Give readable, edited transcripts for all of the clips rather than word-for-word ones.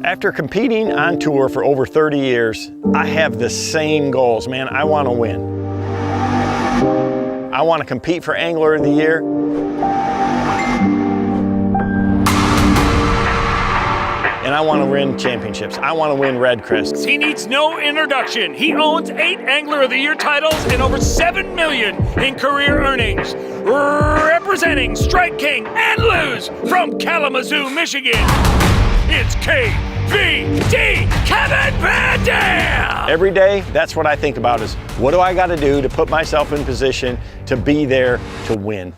After competing on tour for over 30 years, I have the same goals, man. I want to win. I want to compete for Angler of the Year. And I want to win championships. I want to win Red Crest. He needs no introduction. He owns 8 Angler of the Year titles and over $7 million in career earnings. Representing Strike King and Lose from Kalamazoo, Michigan, it's KVD, Kevin Van Dam! Every day, that's what I think about is, what do I got to do to put myself in position to be there to win?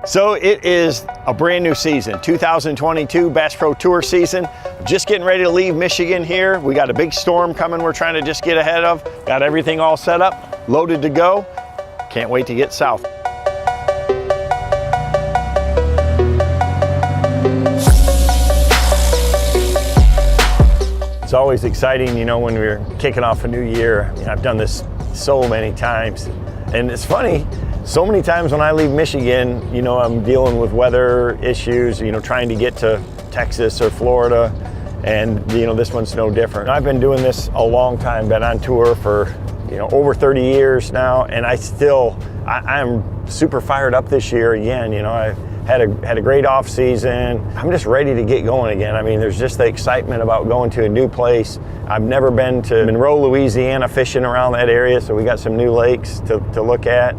So it is a brand new season, 2022 Bass Pro Tour season. Just getting ready to leave Michigan here. We got a big storm coming we're trying to just get ahead of. Got everything all set up, loaded to go. Can't wait to get south. It's always exciting, you know, when we're kicking off a new year. I mean, I've done this so many times, and it's funny. So many times when I leave Michigan, you know, I'm dealing with weather issues, you know, trying to get to Texas or Florida, and, you know, this one's no different. I've been doing this a long time, been on tour for, you know, over 30 years now, and I'm super fired up this year again. You know, I had a great off season. I'm just ready to get going again. I mean, there's just the excitement about going to a new place. I've never been to Monroe, Louisiana, fishing around that area, so we got some new lakes to look at.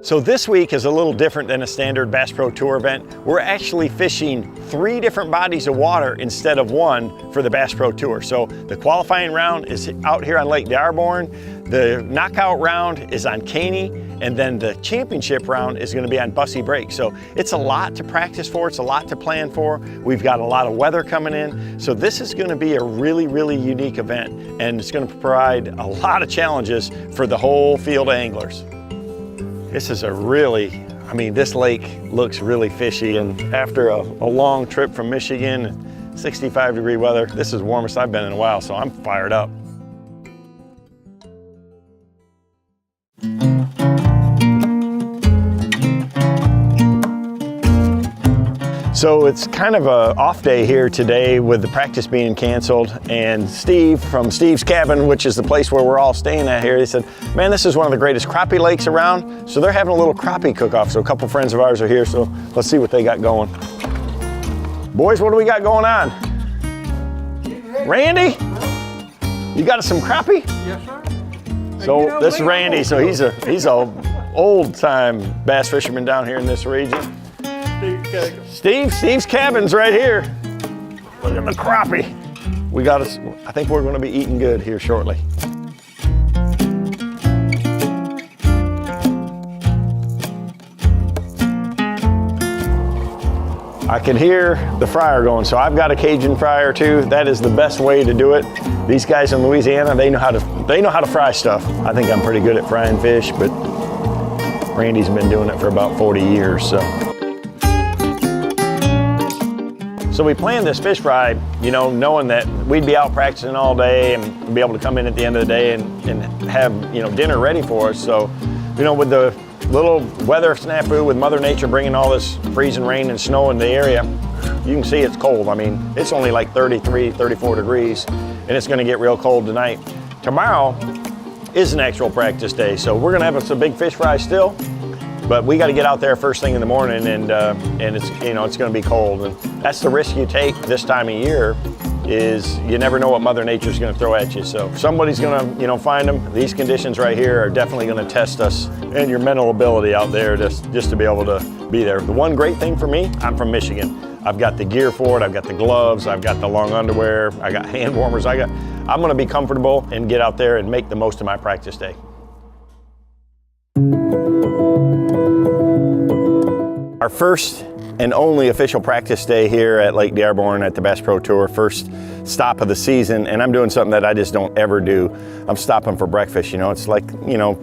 So this week is a little different than a standard Bass Pro Tour event. We're actually fishing 3 different bodies of water instead of 1 for the Bass Pro Tour. So the qualifying round is out here on Lake Dearborn, the knockout round is on Caney, and then the championship round is gonna be on Bussy Break. So it's a lot to practice for, it's a lot to plan for. We've got a lot of weather coming in. So this is gonna be a really, really unique event, and it's gonna provide a lot of challenges for the whole field of anglers. This is this lake looks really fishy, and after a long trip from Michigan, 65-degree weather, this is the warmest I've been in a while, so I'm fired up. So it's kind of a off day here today with the practice being canceled, and Steve from Steve's Cabin, which is the place where we're all staying at here, he said, man, this is one of the greatest crappie lakes around, so they're having a little crappie cook-off. So a couple friends of ours are here, so let's see what they got going. Boys, what do we got going on? Randy? You got us some crappie? Yes, sir. So this is Randy, so he's a old-time bass fisherman down here in this region. Steve's Cabin's right here. Look at the crappie. I think we're gonna be eating good here shortly. I can hear the fryer going, so I've got a Cajun fryer too. That is the best way to do it. These guys in Louisiana, they know how to fry stuff. I think I'm pretty good at frying fish, but Randy's been doing it for about 40 years, so. So we planned this fish fry, you know, knowing that we'd be out practicing all day and be able to come in at the end of the day and have, you know, dinner ready for us. So, you know, with the little weather snafu with Mother Nature bringing all this freezing rain and snow in the area, you can see it's cold. I mean, it's only like 33, 34 degrees, and it's gonna get real cold tonight. Tomorrow is an actual practice day, so we're gonna have us a big fish fry still. But we got to get out there first thing in the morning, and it's, you know, it's going to be cold, and that's the risk you take this time of year. Is you never know what Mother Nature's going to throw at you. So if somebody's going to, you know, find them. These conditions right here are definitely going to test us and your mental ability out there just to be able to be there. The one great thing for me, I'm from Michigan. I've got the gear for it. I've got the gloves. I've got the long underwear. I got hand warmers. I'm going to be comfortable and get out there and make the most of my practice day. Our first and only official practice day here at Lake Dearborn at the Bass Pro Tour, first stop of the season, and I'm doing something that I just don't ever do. I'm stopping for breakfast. You know, it's like, you know,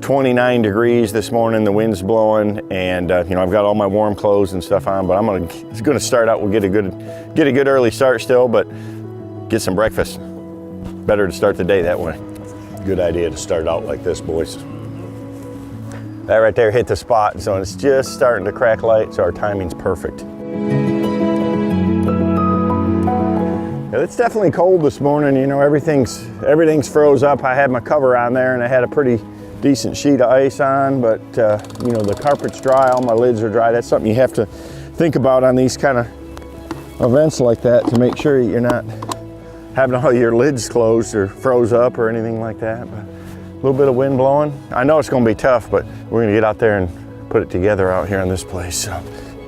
29 degrees this morning, the wind's blowing, and you know, I've got all my warm clothes and stuff on, but I'm gonna start out, we'll get a good early start still, but get some breakfast. Better to start the day that way. Good idea to start out like this, boys. That right there hit the spot, so it's just starting to crack light, so our timing's perfect. It's definitely cold this morning, you know, everything's froze up. I had my cover on there and I had a pretty decent sheet of ice on, but you know, the carpet's dry, all my lids are dry. That's something you have to think about on these kind of events like that, to make sure you're not having all your lids closed or froze up or anything like that. But a little bit of wind blowing. I know it's gonna be tough, but we're gonna get out there and put it together out here on this place. So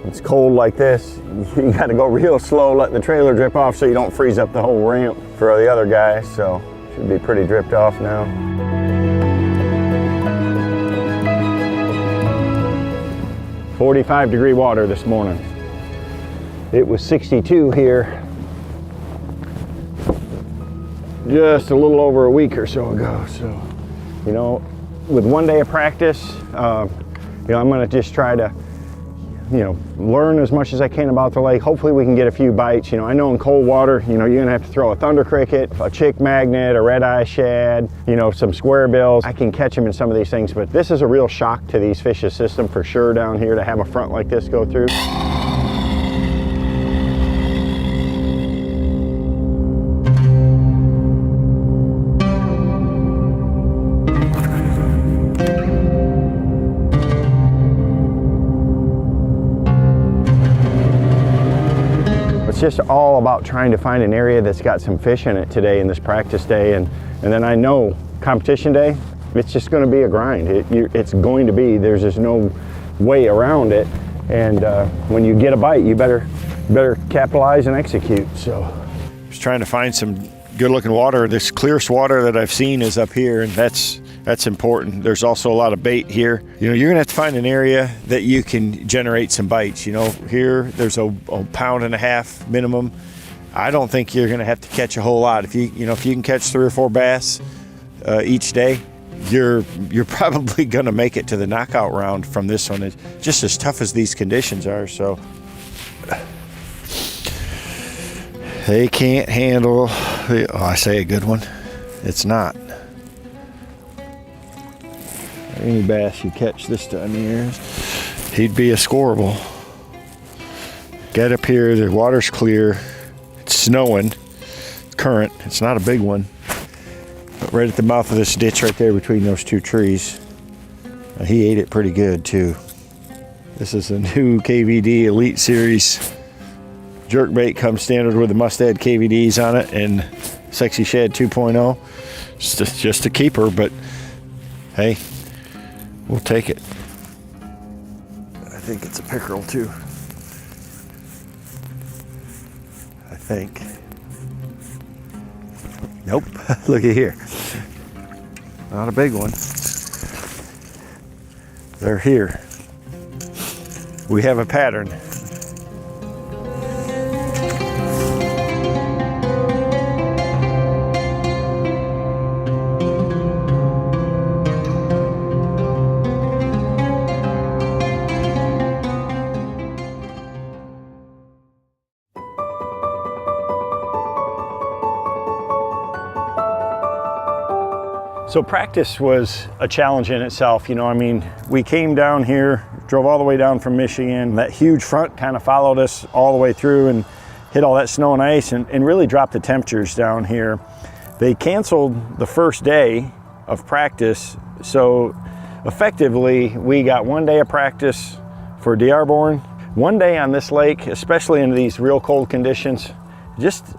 it's cold like this, you gotta go real slow, let the trailer drip off so you don't freeze up the whole ramp for the other guys. So should be pretty dripped off now. "45-degree water this morning. It was 62 here just a little over a week or so ago. So, you know, with one day of practice, you know, I'm gonna just try to, you know, learn as much as I can about the lake. Hopefully we can get a few bites. You know, I know in cold water, you know, you're gonna have to throw a thunder cricket, a chick magnet, a red-eye shad, you know, some square bills. I can catch them in some of these things, but this is a real shock to these fish's system for sure down here to have a front like this go through. Just all about trying to find an area that's got some fish in it today in this practice day, and then I know competition day, it's just going to be a grind. It's going to be, there's just no way around it, and when you get a bite, you better capitalize and execute. So just trying to find some good looking water. This clearest water that I've seen is up here, and that's important. There's also a lot of bait here. You know, you're gonna have to find an area that you can generate some bites. You know, here there's a pound and a half minimum. I don't think you're gonna have to catch a whole lot. If you can catch 3 or 4 bass each day, you're probably gonna make it to the knockout round from this one. It's just as tough as these conditions are. So they can't handle, I say a good one, it's not. Any bass you catch this time of year, he'd be a scoreable. Get up here, the water's clear, it's snowing, current, it's not a big one. But right at the mouth of this ditch right there between those 2 trees, he ate it pretty good too. This is a new KVD Elite Series jerkbait, comes standard with the Mustad KVDs on it and Sexy Shad 2.0. It's just a keeper, but hey, we'll take it. I think it's a pickerel too. I think. Nope, look at here. Not a big one. They're here. We have a pattern. So practice was a challenge in itself. You know, I mean, we came down here, drove all the way down from Michigan. That huge front kind of followed us all the way through and hit all that snow and ice and really dropped the temperatures down here. They canceled the first day of practice. So effectively, we got 1 day of practice for Dearborn. 1 day on this lake, especially in these real cold conditions,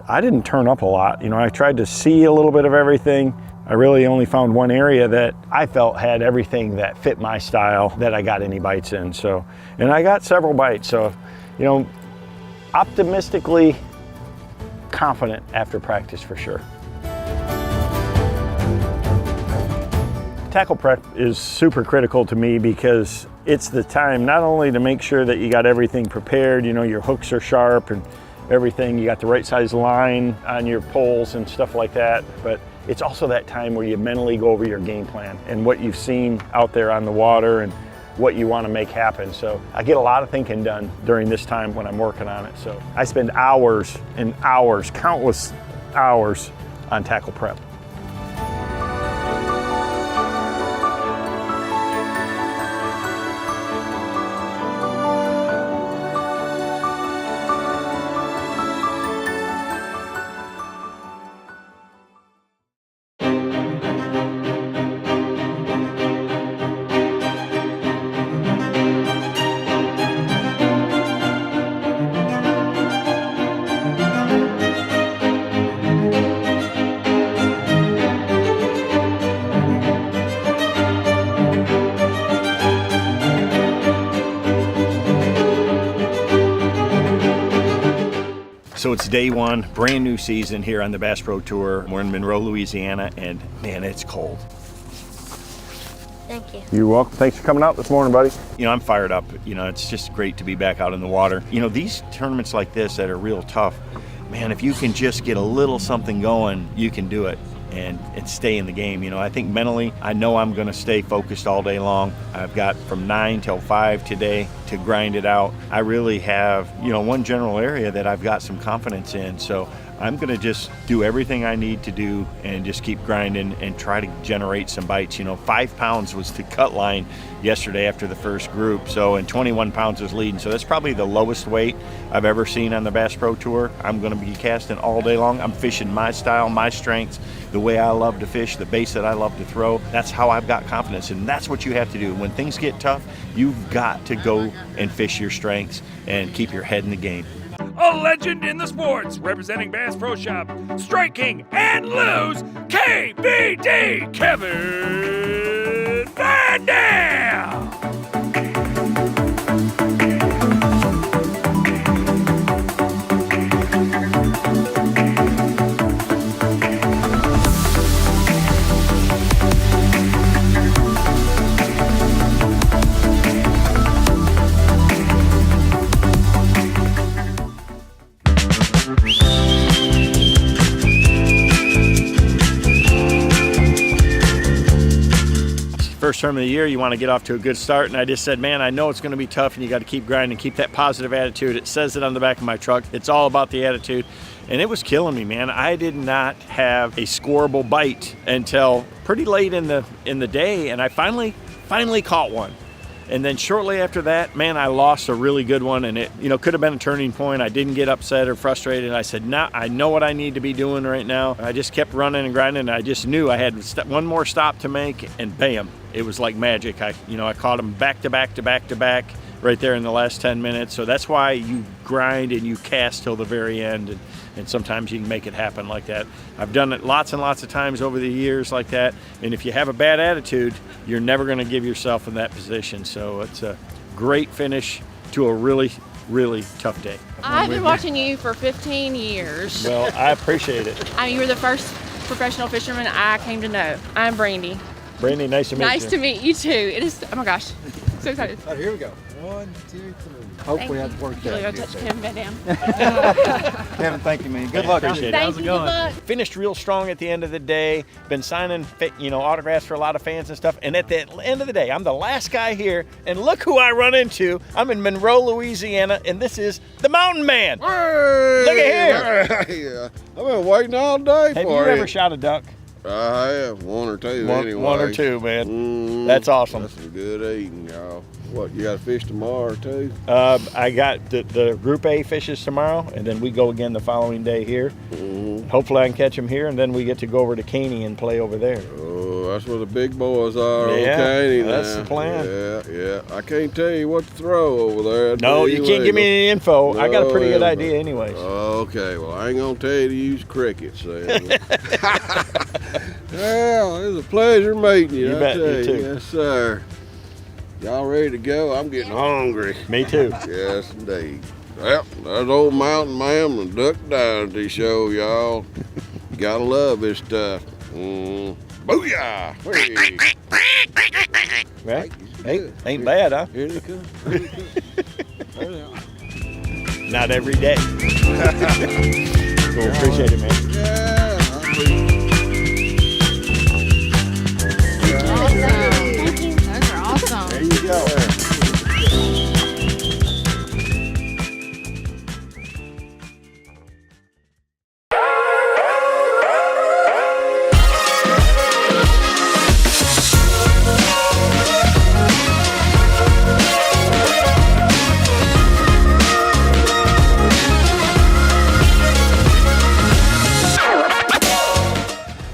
I didn't turn up a lot. You know, I tried to see a little bit of everything. I really only found one area that I felt had everything that fit my style that I got any bites in. So, and I got several bites. So, you know, optimistically confident after practice for sure. Tackle prep is super critical to me because it's the time not only to make sure that you got everything prepared, you know, your hooks are sharp and everything, you got the right size line on your poles and stuff like that, but it's also that time where you mentally go over your game plan and what you've seen out there on the water and what you want to make happen. So I get a lot of thinking done during this time when I'm working on it. So I spend hours and hours, countless hours on tackle prep. So it's day one, brand new season here on the Bass Pro Tour. We're in Monroe, Louisiana, and man, it's cold. Thank you. You're welcome. Thanks for coming out this morning, buddy. You know, I'm fired up. You know, it's just great to be back out in the water. You know, these tournaments like this that are real tough, man, if you can just get a little something going, you can do it and stay in the game. You know, I think mentally, I know I'm going to stay focused all day long. I've got from 9 till 5 today to grind it out. I really have, you know, one general area that I've got some confidence in. So I'm going to just do everything I need to do and just keep grinding and try to generate some bites. You know, 5 pounds was the cut line yesterday after the first group. So, and 21 pounds was leading. So that's probably the lowest weight I've ever seen on the Bass Pro Tour. I'm going to be casting all day long. I'm fishing my style, my strengths, the way I love to fish, the bass that I love to throw. That's how I've got confidence, and that's what you have to do. When things get tough, you've got to go and fish your strengths and keep your head in the game. A legend in the sports, representing Bass Pro Shop, Strike King, and Lose, KVD, Kevin Van Dam. First term of the year, you want to get off to a good start, and I just said, man, I know it's going to be tough, and you got to keep grinding, keep that positive attitude. It says it on the back of my truck. It's all about the attitude, and it was killing me, man. I did not have a scoreable bite until pretty late in the day, and I finally caught one. And then shortly after that, man, I lost a really good one, and it, you know, could have been a turning point. I didn't get upset or frustrated. I said, nah, I know what I need to be doing right now. I just kept running and grinding, and I just knew I had one more stop to make, and bam, it was like magic. I caught them back to back to back to back right there in the last 10 minutes. So that's why you grind and you cast till the very end, and sometimes you can make it happen like that. I've done it lots and lots of times over the years like that, and if you have a bad attitude, you're never going to give yourself in that position. So it's a great finish to a really, really tough day. I've been watching you for 15 years. Well, I appreciate it. I mean, you were the first professional fisherman I came to know. I'm Brandy. Brandy, nice to meet you. Nice to meet you too. It is, oh my gosh, so excited. All right, here we go. 1, 2, 3. Hopefully that works out. Really, I'll touch Kevin Van Dam. Kevin, thank you, man. Good luck. Appreciate it. Thank How's you, it good going? luck. Finished real strong at the end of the day. Been signing, autographs for a lot of fans and stuff. And at the end of the day, I'm the last guy here. And look who I run into. I'm in Monroe, Louisiana, and this is the Mountain Man. Hey, Look at here. I've been waiting all day Have for you it. ever shot a duck? I have one or two anyway. One or two, man. That's awesome. That's some good eating, y'all. What, you got to fish tomorrow too? I got the Group A fishes tomorrow, and then we go again the following day here. Hopefully I can catch them here, and then we get to go over to Caney and play over there. Oh, that's where the big boys are. Yeah, okay, that's the plan. Yeah. I can't tell you what to throw over there. No, you can't give me any info. I got a pretty good No, idea anyways. Okay, well, I ain't going to tell you to use crickets then. Well, it was a pleasure meeting you. You I bet, tell you too. Yes, sir. Y'all ready to go? I'm getting hungry. Me too. Yes, indeed. Well, there's old Mountain Man and Duck Dynasty show, y'all. You gotta love this stuff. Booyah! Hey. Right? Ain't bad, huh? Here they come. Here they come. There they are. Not every day. Cool, appreciate it, man. Yeah, I appreciate it.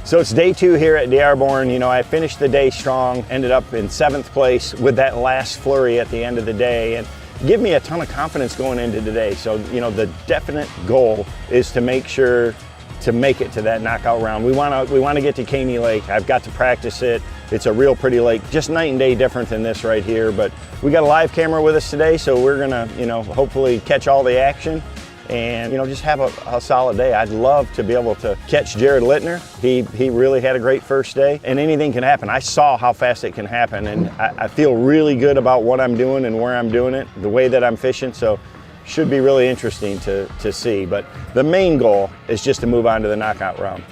So it's day 2 here at Dearborn. You know, I finished the day strong, ended up in 7th place with that last flurry at the end of the day, and give me a ton of confidence going into today. So, you know, the definite goal is to make sure to make it to that knockout round. We want to get to Caney Lake. I've got to practice it. It's a real pretty lake, just night and day different than this right here. But we got a live camera with us today, so we're gonna, you know, hopefully catch all the action and, you know, just have a solid day. I'd love to be able to catch Jared Littner. He really had a great first day, and anything can happen. I saw how fast it can happen, and I feel really good about what I'm doing and where I'm doing it, the way that I'm fishing. So should be really interesting to see. But the main goal is just to move on to the knockout round.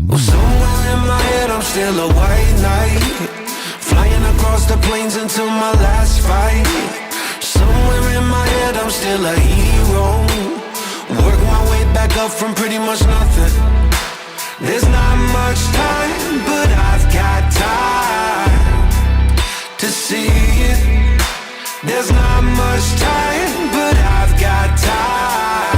Well, somewhere in my head I'm still a white knight, flying across the plains until my last fight. Somewhere in my head I'm still a hero, work my way back up from pretty much nothing. There's not much time, but I've got time to see it. There's not much time, but I've got time.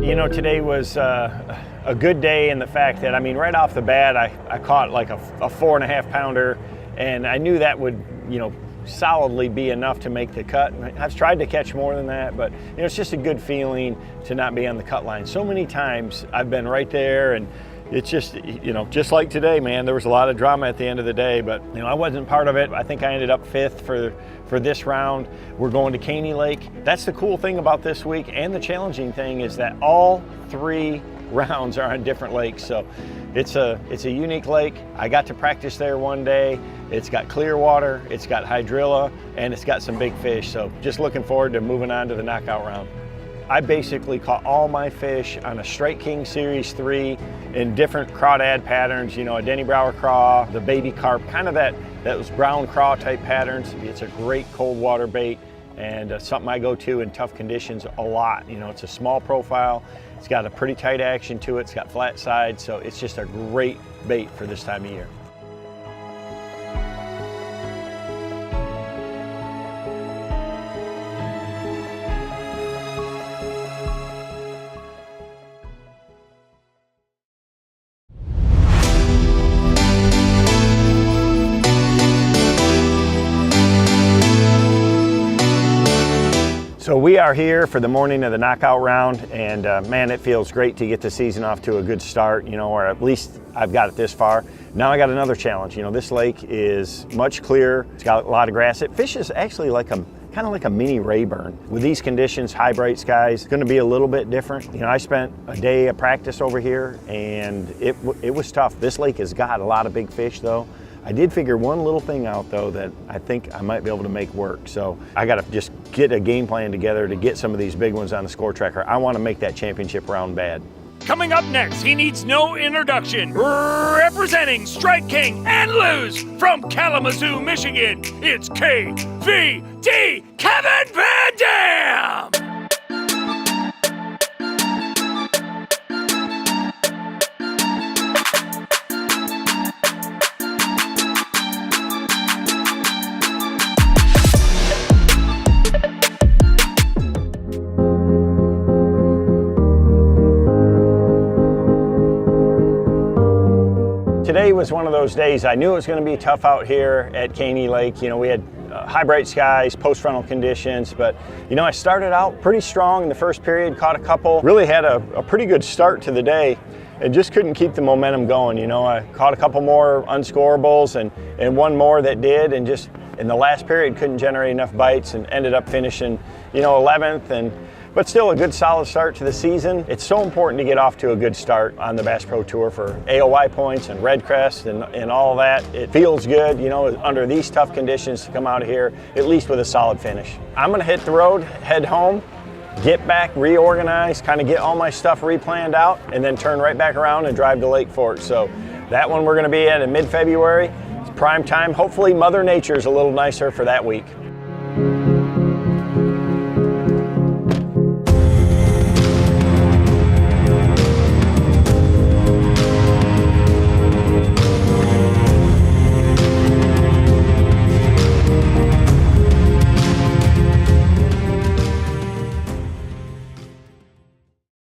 You know, today was a good day in the fact that, I mean, right off the bat, I caught like a 4.5 pounder, and I knew that would, you know, solidly be enough to make the cut. I've tried to catch more than that, but, you know, it's just a good feeling to not be on the cut line. So many times I've been right there, and it's just, you know, just like today, man, there was a lot of drama at the end of the day, but, you know, I wasn't part of it. I think I ended up 5th for this round. We're going to Caney Lake. That's the cool thing about this week, and the challenging thing is that all 3 rounds are on different lakes. So it's a unique lake. I got to practice there one day. It's got clear water, it's got hydrilla, and it's got some big fish. So just looking forward to moving on to the knockout round. I basically caught all my fish on a Strike King Series 3 in different crawdad patterns, you know, a Denny Brower craw, the baby carp, kind of those brown craw type patterns. It's a great cold water bait, and something I go to in tough conditions a lot. You know, it's a small profile, it's got a pretty tight action to it, it's got flat sides, so it's just a great bait for this time of year. So we are here for the morning of the knockout round, and man, it feels great to get the season off to a good start, you know, or at least I've got it this far. Now I got another challenge. You know, this lake is much clearer. It's got a lot of grass. It fishes actually like kind of like a mini Rayburn. With these conditions, high bright skies, it's going to be a little bit different. You know, I spent a day of practice over here, and it was tough. This lake has got a lot of big fish though. I did figure one little thing out though that I think I might be able to make work. So I got to just get a game plan together to get some of these big ones on the score tracker. I want to make that championship round bad. Coming up next, he needs no introduction. Representing Strike King and Lose from Kalamazoo, Michigan, it's KVD, Kevin Van Dam! Today was one of those days. I knew it was going to be tough out here at Caney Lake. You know, we had high bright skies, post-frontal conditions, but you know, I started out pretty strong in the first period, caught a couple, really had a pretty good start to the day, and just couldn't keep the momentum going. You know, I caught a couple more unscorables and one more that did, and just in the last period couldn't generate enough bites and ended up finishing, you know, 11th. But still a good solid start to the season. It's so important to get off to a good start on the Bass Pro Tour for AOY points and red crest and all that. It feels good, you know, under these tough conditions to come out of here, at least with a solid finish. I'm gonna hit the road, head home, get back, reorganize, kind of get all my stuff replanned out, and then turn right back around and drive to Lake Fork. So that one we're gonna be at in mid-February. It's prime time. Hopefully Mother Nature's a little nicer for that week.